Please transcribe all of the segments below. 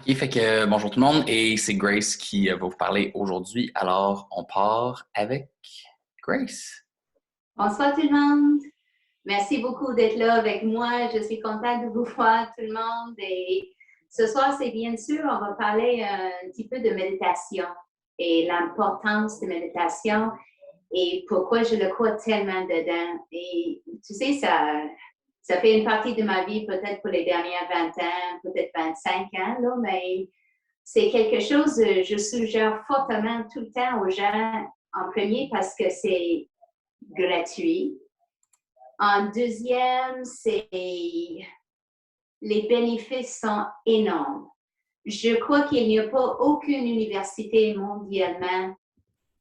Ok, fait que bonjour tout le monde et c'est Grace qui va vous parler aujourd'hui. Alors, on part avec Grace. Bonsoir tout le monde. Merci beaucoup d'être là avec moi. Je suis contente de vous voir tout le monde. Et ce soir, c'est bien sûr, on va parler un petit peu de méditation et l'importance de méditation et pourquoi je le crois tellement dedans. Et tu sais, ça fait une partie de ma vie, peut-être pour les dernières 20 ans, peut-être 25 ans, là, mais c'est quelque chose que je suggère fortement tout le temps aux gens en premier parce que c'est gratuit. En deuxième, c'est les bénéfices sont énormes. Je crois qu'il n'y a pas aucune université mondialement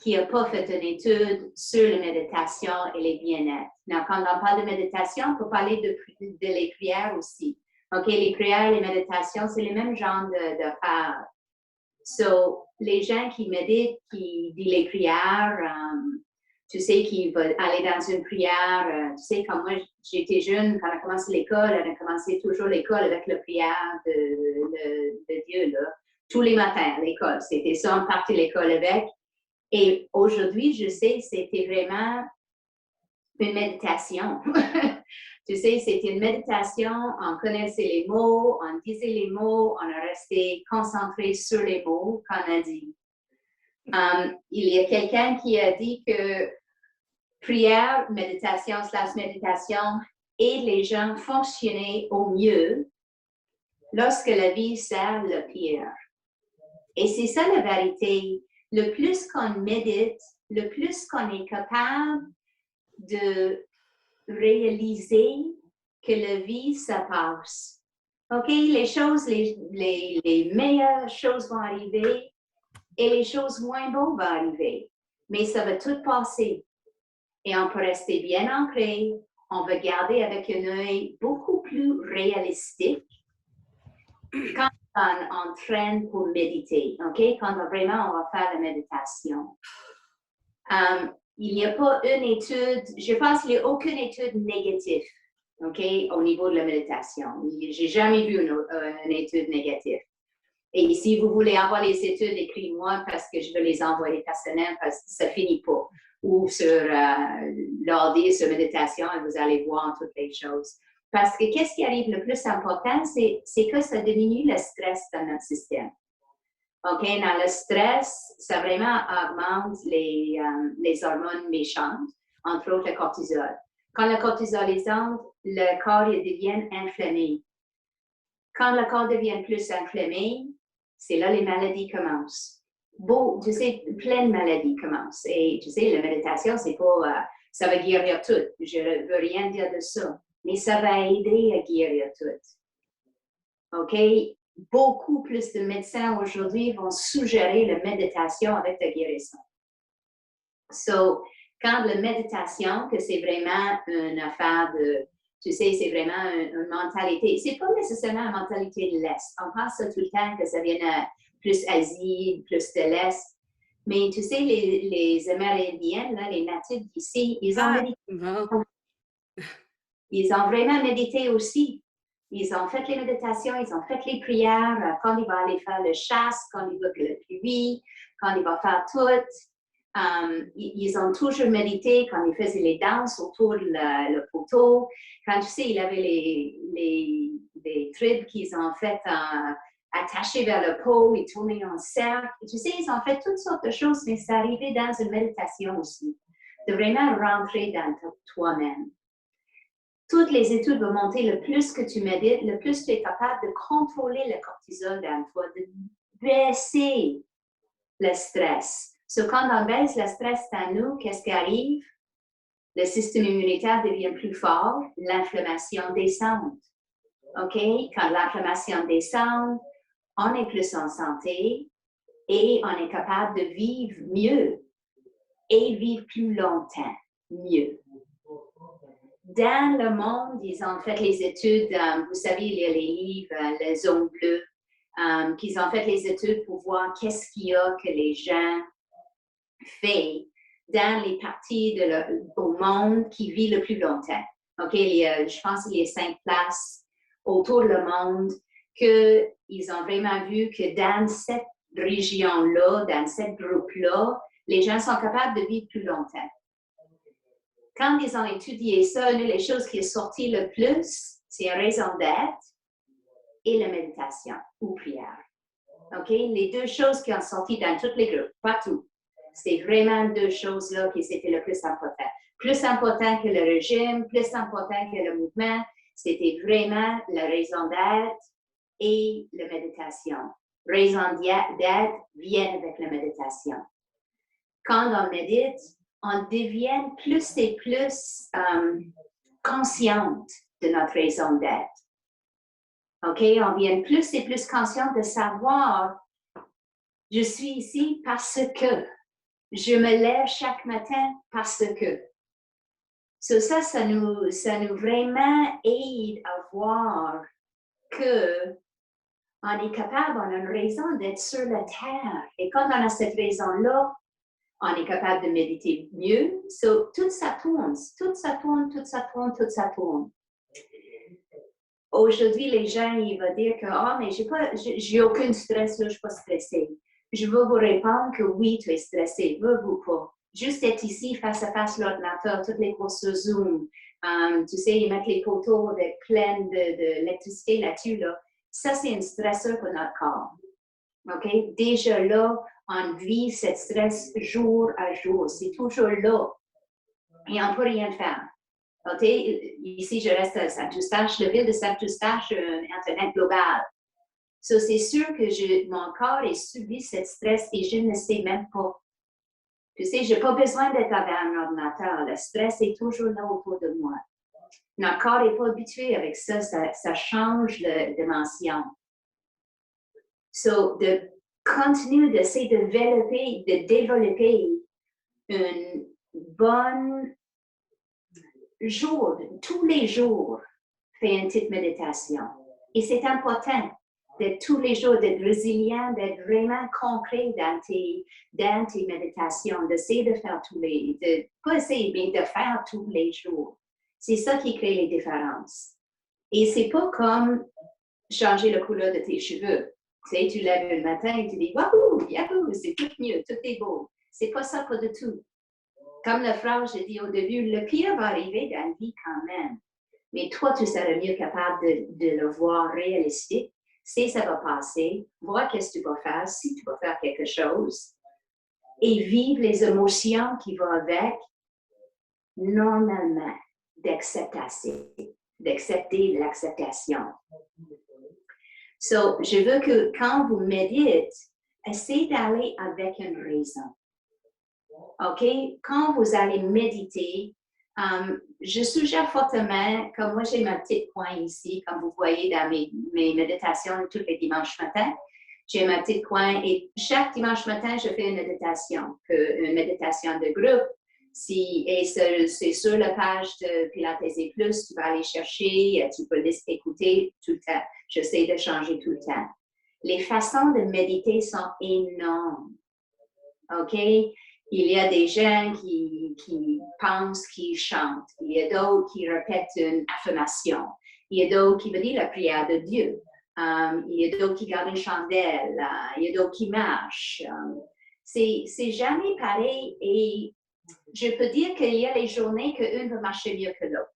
qui n'a pas fait une étude sur la méditation et les bien-être. Donc, quand on parle de méditation, on peut parler de les prières aussi. OK, les prières et les méditations, c'est le même genre d'affaires. So, les gens qui méditent, qui disent les prières, tu sais, qui va aller dans une prière, tu sais, quand moi j'étais jeune, quand on a commencé l'école, on a commencé toujours l'école avec la prière de Dieu, là. Tous les matins à l'école. C'était ça, on partait l'école avec. Et aujourd'hui, je sais, c'était vraiment une méditation. Tu sais, c'était une méditation, on connaissait les mots, on disait les mots, on a resté concentré sur les mots qu'on a dit. Il y a quelqu'un qui a dit que prière, méditation, slash méditation aide les gens à fonctionner au mieux lorsque la vie sert le pire. Et c'est ça la vérité. Le plus qu'on médite, le plus qu'on est capable de réaliser que la vie, ça passe. OK, les choses, les meilleures choses vont arriver et les choses moins bonnes vont arriver. Mais ça va tout passer. Et on peut rester bien ancré. On va garder avec un œil beaucoup plus réalistique quand on traîne pour méditer. OK, quand vraiment on va faire la méditation. Il n'y a pas une étude, je pense qu'il n'y a aucune étude négative, OK, au niveau de la méditation. Je n'ai jamais vu une étude négative. Et si vous voulez avoir les études, écrivez-moi parce que je veux les envoyer personnellement parce que ça ne finit pas. Ou sur l'ordi, sur méditation, et vous allez voir toutes les choses. Parce que qu'est-ce qui arrive le plus important, c'est que ça diminue le stress dans notre système. OK, dans le stress, ça vraiment augmente les hormones méchantes, entre autres le cortisol. Quand le cortisol est haut, le corps devient inflammé. Quand le corps devient plus inflammé, c'est là les maladies commencent. Bon, tu sais, plein de maladies commencent. Et tu sais, la méditation, c'est pas, ça va guérir tout. Je ne veux rien dire de ça. Mais ça va aider à guérir tout. OK? Beaucoup plus de médecins aujourd'hui vont suggérer la méditation avec la guérison. So, quand la méditation, que c'est vraiment une affaire de, tu sais, c'est vraiment une mentalité, c'est pas nécessairement une mentalité de l'Est. On pense ça tout le temps que ça vient plus Asie, plus de l'Est. Mais tu sais, les Amérindiennes, là, les natifs d'ici, ils ont médité. Bon. Ils ont vraiment médité aussi. Ils ont fait les méditations, ils ont fait les prières, quand il va aller faire le chasse, quand il va que le pluie, quand il va faire tout. Ils ont toujours médité quand ils faisaient les danses autour le poteau. Quand tu sais, il avait les tribes qu'ils ont fait attachées vers le pot, ils tournaient en cercle. Tu sais, ils ont fait toutes sortes de choses, mais c'est arrivé dans une méditation aussi, de vraiment rentrer dans toi-même. Toutes les études vont montrer le plus que tu médites, le plus tu es capable de contrôler le cortisol dans toi, de baisser le stress. So, quand on baisse le stress dans nous, qu'est-ce qui arrive? Le système immunitaire devient plus fort, l'inflammation descend. OK? Quand l'inflammation descend, on est plus en santé et on est capable de vivre mieux et vivre plus longtemps, mieux. Dans le monde, ils ont fait les études, vous savez, il y a les livres, les zones bleues, qu'ils ont fait les études pour voir qu'est-ce qu'il y a que les gens font dans les parties au monde qui vivent le plus longtemps. OK, je pense qu'il y a 5 places autour du monde qu'ils ont vraiment vu que dans cette région-là, dans ce groupe-là, les gens sont capables de vivre plus longtemps. Quand ils ont étudié ça, une des choses qui est sortie le plus, c'est une raison d'être et la méditation ou prière. OK? Les deux choses qui ont sorti dans tous les groupes, pas tout. C'est vraiment deux choses-là qui étaient le plus important. Plus important que le régime, plus important que le mouvement, c'était vraiment la raison d'être et la méditation. Raison d'être vient avec la méditation. Quand on médite, on devient plus et plus consciente de notre raison d'être. OK? On devient plus et plus consciente de savoir, je suis ici parce que. Je me lève chaque matin parce que. Ça nous vraiment aide à voir que on est capable, on a une raison d'être sur la terre. Et quand on a cette raison-là, on est capable de méditer mieux. Tout ça tourne, tout ça tourne, tout ça tourne, tout ça tourne. Aujourd'hui, les gens, ils vont dire que « mais j'ai aucun stress, là, je ne suis pas stressée. » Je veux vous répondre que oui, tu es stressé, veux-vous pas. Juste être ici, face à face l'ordinateur, toutes les courses Zoom, tu sais, ils mettent les poteaux avec plein d'électricité là-dessus, là. Ça, c'est un stresseur pour notre corps. OK? Déjà là, on vit ce stress jour à jour. C'est toujours là. Et on ne peut rien faire. OK? Ici, je reste à Saint-Eustache, la ville de Saint-Eustache, Internet global. So, c'est sûr que mon corps a subi ce stress et je ne sais même pas. Tu sais, je n'ai pas besoin d'être avec un ordinateur. Le stress est toujours là autour de moi. Notre corps n'est pas habitué avec ça. Ça change de dimension. So, de continuer d'essayer de développer une bonne jour, tous les jours, faire une petite méditation. Et c'est important d'être tous les jours, d'être résilient, d'être vraiment concret dans tes méditations, d'essayer de faire pas essayer, mais de faire tous les jours. C'est ça qui crée les différences. Et c'est pas comme changer la couleur de tes cheveux. Tu sais, tu lèves le matin et tu dis « Wahoo, yahoo, c'est tout mieux, tout est beau. » C'est pas ça, pas du tout. Comme la phrase, j'ai dit au début, le pire va arriver dans la vie quand même. Mais toi, tu seras mieux capable de le voir réalistique. Si ça va passer, voir qu'est-ce que tu vas faire, si tu vas faire quelque chose, et vivre les émotions qui vont avec, normalement, d'accepter l'acceptation. So, je veux que quand vous méditez, essayez d'aller avec une raison. OK? Quand vous allez méditer, je suggère fortement, comme moi j'ai ma petite coin ici, comme vous voyez dans mes méditations tous les dimanches matins, j'ai ma petite coin et chaque dimanche matin, je fais une méditation de groupe. C'est sur la page de Pilates et Plus, tu vas aller chercher, tu peux l'écouter tout le temps. J'essaie de changer tout le temps. Les façons de méditer sont énormes. OK? Il y a des gens qui pensent qu'ils chantent. Il y a d'autres qui répètent une affirmation. Il y a d'autres qui veulent dire la prière de Dieu. Il y a d'autres qui gardent une chandelle. Il y a d'autres qui marchent. C'est jamais pareil. Et je peux dire qu'il y a les journées qu'une va marcher mieux que l'autre.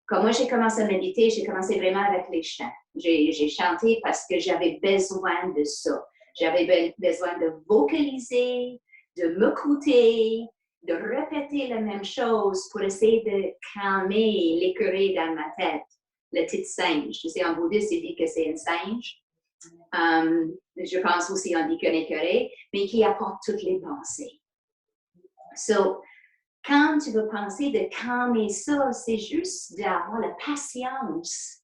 Quand moi, j'ai commencé à méditer, j'ai commencé vraiment avec les chants. J'ai chanté parce que j'avais besoin de ça. J'avais besoin de vocaliser, de m'écouter, de répéter la même chose pour essayer de calmer l'écureuil dans ma tête, le petit singe. Tu sais, en bouddhiste, il dit que c'est un singe. Je pense aussi on dit qu'un écureuil, mais qui apporte toutes les pensées. So, quand tu veux penser de calmer ça, c'est juste d'avoir la patience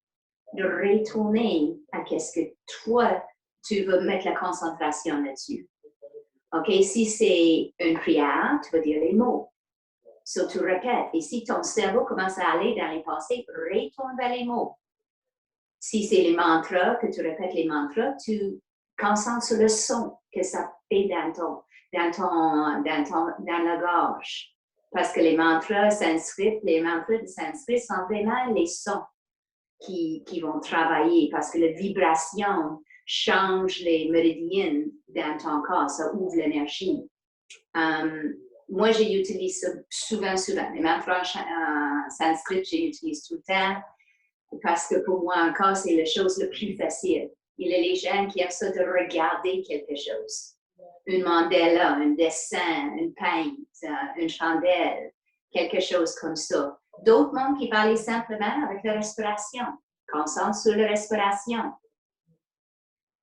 de retourner à ce que toi, tu veux mettre la concentration là-dessus. OK? Si c'est une prière, tu vas dire les mots. So, tu répètes. Et si ton cerveau commence à aller dans les pensées, retourne vers les mots. Si c'est les mantras, que tu répètes les mantras, tu concentres sur le son que ça fait dans la gorge. Parce que les mantras de sanskrit sont vraiment les sons. qui vont travailler parce que la vibration change les méridiens dans ton corps, ça ouvre l'énergie. Moi, j'utilise ça souvent. Les mantras en sanskrit, j'utilise tout le temps parce que pour moi encore, c'est la chose la plus facile. Il y a les gens qui aiment ça de regarder quelque chose. Une mandala, un dessin, une peinte, une chandelle, quelque chose comme ça. D'autres mondes qui parlent simplement avec la respiration, concentre sur la respiration.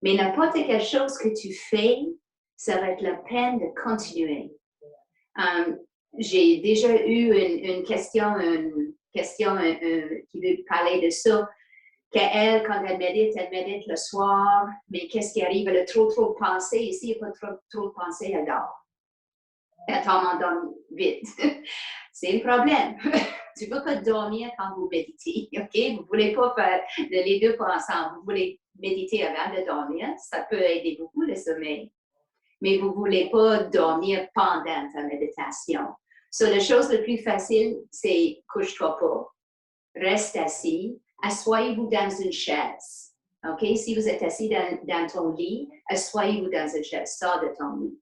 Mais n'importe quelle chose que tu fais, ça va être la peine de continuer. J'ai déjà eu une question qui veut parler de ça, qu'elle, quand elle médite le soir, mais qu'est-ce qui arrive? Elle a trop de pensées. Ici, il n'y a pas trop de pensées, elle dort. Elle tombe endormie vite. C'est un problème. Tu ne peux pas dormir quand vous méditez, OK? Vous ne voulez pas faire les deux pas ensemble. Vous voulez méditer avant de dormir. Ça peut aider beaucoup le sommeil. Mais vous ne voulez pas dormir pendant ta méditation. La chose la plus facile, c'est couche-toi pas. Reste assis. Assoyez-vous dans une chaise. OK? Si vous êtes assis dans ton lit, assoyez-vous dans une chaise. Sors de ton lit.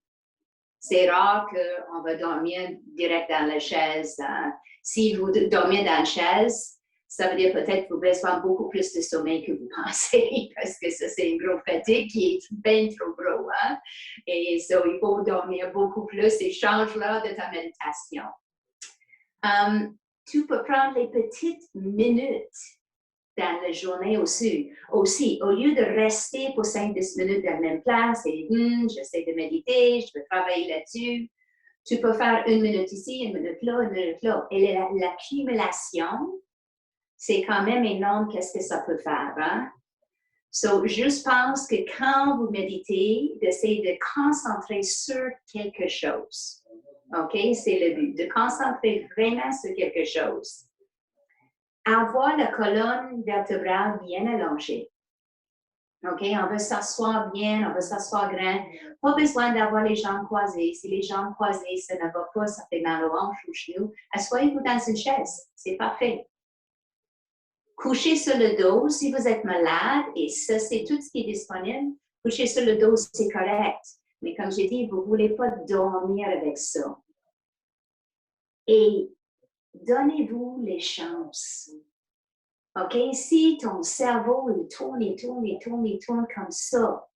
C'est rare qu'on va dormir direct dans la chaise. Si vous dormez dans la chaise, ça veut dire peut-être que vous besoin beaucoup plus de sommeil que vous pensez, parce que ça, c'est une grosse fatigue qui est bien trop gros. Hein? Et il faut dormir beaucoup plus et change l'heure de ta méditation. Tu peux prendre les petites minutes dans la journée aussi. Au lieu de rester pour 5-10 minutes dans la même place et j'essaie de méditer, je veux travailler là-dessus, tu peux faire 1 minute ici, 1 minute là, 1 minute là. Et l'accumulation, c'est quand même énorme qu'est-ce que ça peut faire. Hein? Je pense que quand vous méditez, d'essayer de concentrer sur quelque chose. OK? C'est le but, de concentrer vraiment sur quelque chose. Avoir la colonne vertébrale bien allongée. OK? On veut s'asseoir bien, on veut s'asseoir grand. Pas besoin d'avoir les jambes croisées. Si les jambes croisées, ça ne va pas, ça fait mal aux hanches ou aux genoux. Asseyez-vous dans une chaise. C'est parfait. Couchez sur le dos si vous êtes malade, et ça, c'est tout ce qui est disponible. Coucher sur le dos, c'est correct. Mais comme j'ai dit, vous ne voulez pas dormir avec ça. Et donnez-vous les chances. OK? Si ton cerveau, il tourne comme ça,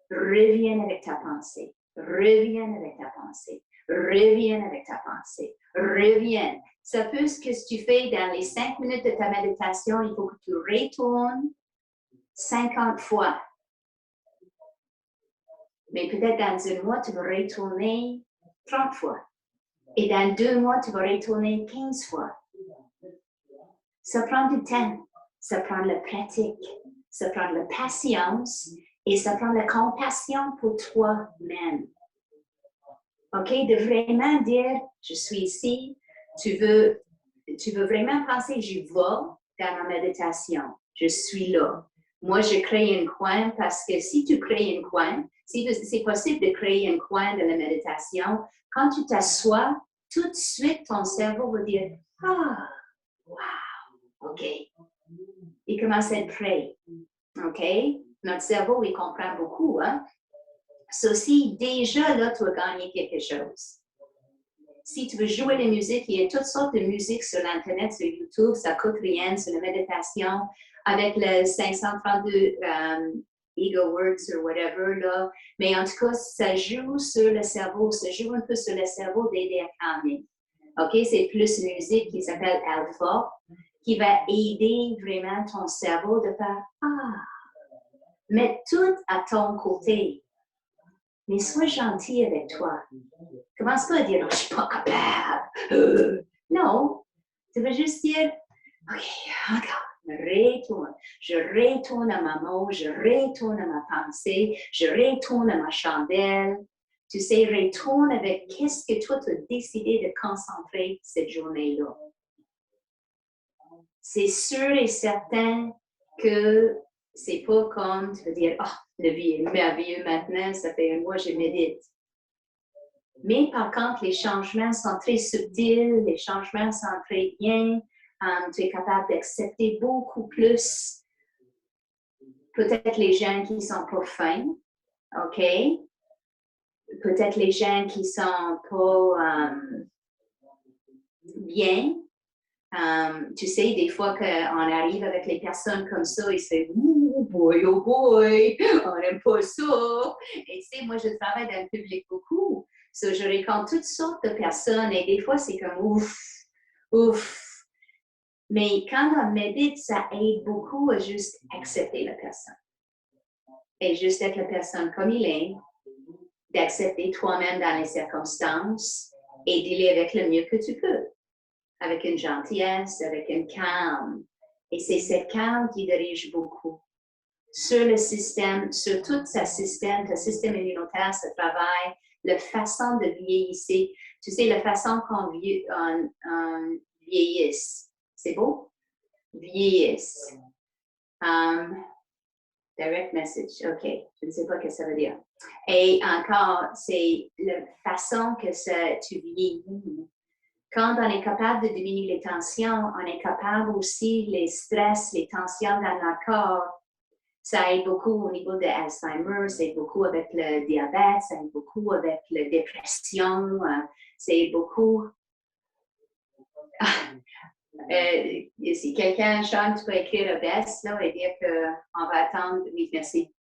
reviens avec ta pensée. Reviens avec ta pensée. Reviens avec ta pensée. Reviens. Ça peut ce que tu fais dans les 5 minutes de ta méditation, il faut que tu retournes 50 fois. Mais peut-être dans 1 mois, tu vas retourner 30 fois. Et dans 2 mois, tu vas retourner 15 fois. Ça prend du temps, ça prend la pratique, ça prend la patience et ça prend la compassion pour toi-même. OK? De vraiment dire, je suis ici, tu veux vraiment penser, je vais dans ma méditation, je suis là. Moi, je crée un coin parce que si tu crées un coin, si c'est possible de créer un coin de la méditation, quand tu t'assois, tout de suite, ton cerveau va dire, ah, wow. OK. Il commence à être prêt. OK? Notre cerveau, il comprend beaucoup. Hein? Si déjà, là, tu as gagné quelque chose. Si tu veux jouer de la musique, il y a toutes sortes de musique sur l'Internet, sur YouTube, ça coûte rien, sur la méditation, avec le 532 Ego Words ou whatever, là. Mais en tout cas, ça joue sur le cerveau, ça joue un peu sur le cerveau d'aider à calmer. OK? C'est plus une musique qui s'appelle Alpha, qui va aider vraiment ton cerveau de faire « Ah! » Mets tout à ton côté. Mais sois gentil avec toi. Commence pas à dire « Oh, je suis pas capable. » Non. Tu vas juste dire « OK, encore. Retourne. Je retourne à ma mot, je retourne à ma pensée, je retourne à ma chandelle. » Tu sais, retourne avec qu'est-ce que toi, tu as décidé de concentrer cette journée-là. C'est sûr et certain que c'est pas comme tu vas dire « Ah, la vie est merveilleuse maintenant, ça fait 1 mois que je médite. » Mais par contre, les changements sont très subtils, les changements sont très bien. Tu es capable d'accepter beaucoup plus peut-être les gens qui sont pas fins, OK? Peut-être les gens qui sont pas bien. Tu sais, des fois qu'on arrive avec les personnes comme ça, ils se disent oh boy, on n'aime pas ça. Et tu sais, moi, je travaille dans le public beaucoup. So, je rencontre toutes sortes de personnes et des fois, c'est comme ouf, ouf. Mais quand on médite, ça aide beaucoup à juste accepter la personne. Et juste être la personne comme il est, d'accepter toi-même dans les circonstances et d'y aller avec le mieux que tu peux. Avec une gentillesse, avec une calme. Et c'est cette calme qui dirige beaucoup. Sur le système, sur tout ton système immunitaire, ce travail, la façon de vieillir. Tu sais, la façon qu'on vieillisse. C'est beau? Vieillisse. Direct message, OK. Je ne sais pas ce que ça veut dire. Et encore, c'est la façon que tu vieillis. Quand on est capable de diminuer les tensions, on est capable aussi les stress, les tensions dans notre corps. Ça aide beaucoup au niveau de Alzheimer, ça aide beaucoup avec le diabète, ça aide beaucoup avec la dépression, ça aide beaucoup. Si quelqu'un chante, tu peux écrire le best là, et dire qu'on va attendre. Oui, merci.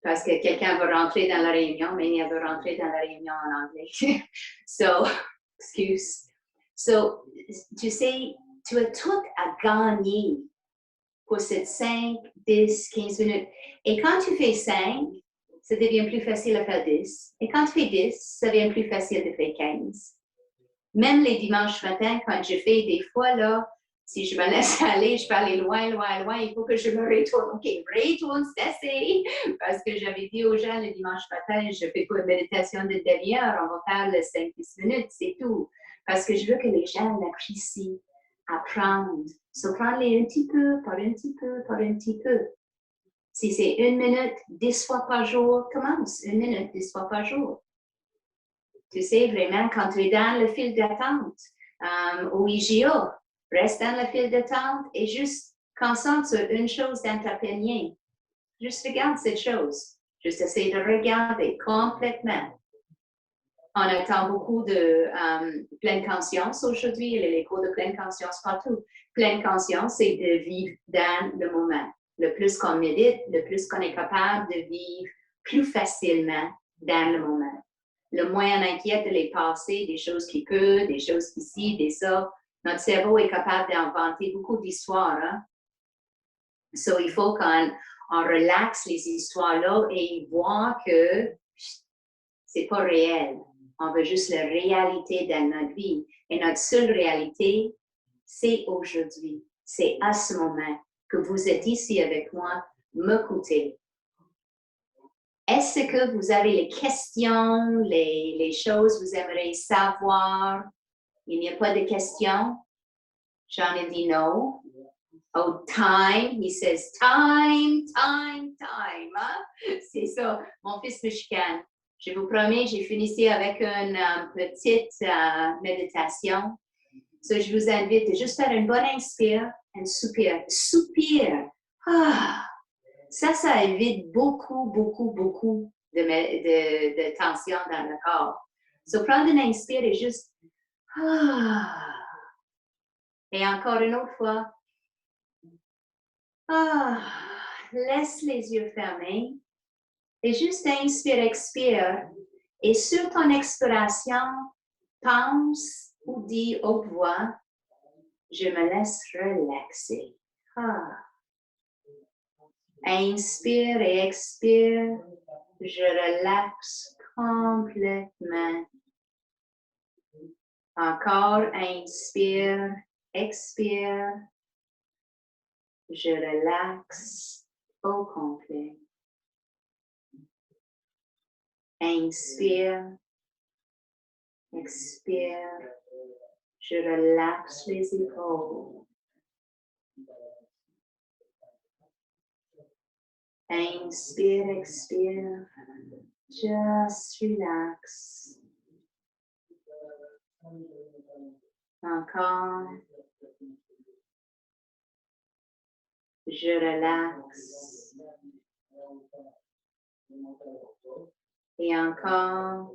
Parce que quelqu'un va rentrer dans la réunion, mais il va rentrer dans la réunion en anglais. So, excuse. So, tu sais, tu as tout à gagner pour ces 5, 10, 15 minutes. Et quand tu fais 5, ça devient plus facile à faire 10. Et quand tu fais 10, ça devient plus facile de faire 15. Même les dimanches matins, quand je fais des fois, là, si je me laisse aller, je peux aller loin, loin, loin, il faut que je me retourne. OK, retourne, c'est assez. Parce que j'avais dit aux gens le dimanche matin, je fais pas une méditation de demi-heure, on va faire le 5-10 minutes, c'est tout. Parce que je veux que les gens l'apprécient, apprendre. So, prendre-les un petit peu, par un petit peu, par un petit peu. Si c'est 1 minute, 10 fois par jour, commence. 1 minute, 10 fois par jour. Tu sais, vraiment, quand tu es dans le fil d'attente, au IGA, reste dans le fil d'attente et juste concentre sur une chose dans ta panier. Juste regarde cette chose. Juste essayer de regarder complètement. On attend beaucoup de pleine conscience aujourd'hui. Il y a les cours de pleine conscience partout. Pleine conscience, c'est de vivre dans le moment. Le plus qu'on médite, le plus qu'on est capable de vivre plus facilement dans le moment. Le moins on inquiète de les passés, des choses qui peuvent, des choses qui ci, des ça. Notre cerveau est capable d'inventer beaucoup d'histoires. Hein? So, il faut qu'on relaxe les histoires-là et voir que c'est pas réel. On veut juste la réalité dans notre vie. Et notre seule réalité, c'est aujourd'hui. C'est à ce moment que vous êtes ici avec moi, m'écoutez. Est-ce que vous avez les questions, les choses que vous aimeriez savoir? Il n'y a pas de questions? J'en ai dit non. Oh, time. He says time, time, time. Hein? C'est ça. Mon fils me chicane. Je vous promets, j'ai fini avec une petite méditation. So, je vous invite à juste faire une bonne inspire, un soupir. Soupir. Ah! Ça évite beaucoup, beaucoup, beaucoup de tension dans le corps. So, prendre une inspire et juste ah! Et encore une autre fois. Ah! Laisse les yeux fermés. Et juste inspire, expire. Et sur ton expiration, pense ou dis haute voix, je me laisse relaxer. Ah. Inspire et expire, je relaxe complètement. Encore, inspire, expire, je relaxe au complet. Inspire, expire, je relaxe les épaules. Inspire, expire, just relax. Encore. Je relaxe. Et encore,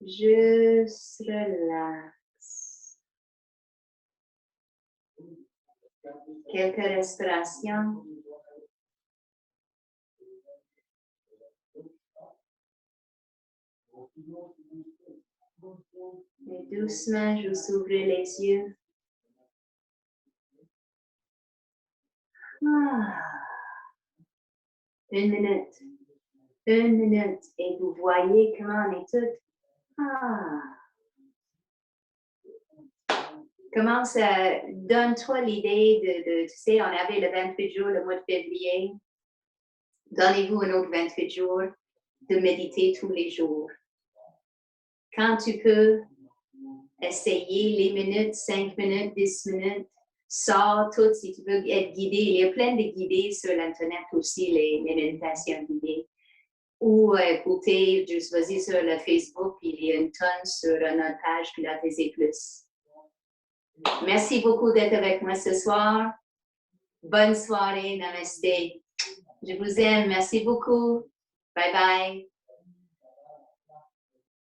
juste relaxe. Quelques respirations. Et doucement, je vous ouvre les yeux. Une minute. Une minute. Et vous voyez comment on est toutes. Comment ça donne-toi l'idée de, tu sais, on avait le 28 jours, le mois de février. Donnez-vous un autre 28 jours de méditer tous les jours. Quand tu peux essayer les minutes, 5 minutes, 10 minutes, sors tout si tu veux être guidé. Il y a plein de guidés sur l'Internet aussi, les méditations guidées. Ou écoutez, juste vas-y sur le Facebook, il y a une tonne sur notre page Pilates et Plus. Merci beaucoup d'être avec moi ce soir. Bonne soirée, namaste. Je vous aime, merci beaucoup. Bye bye.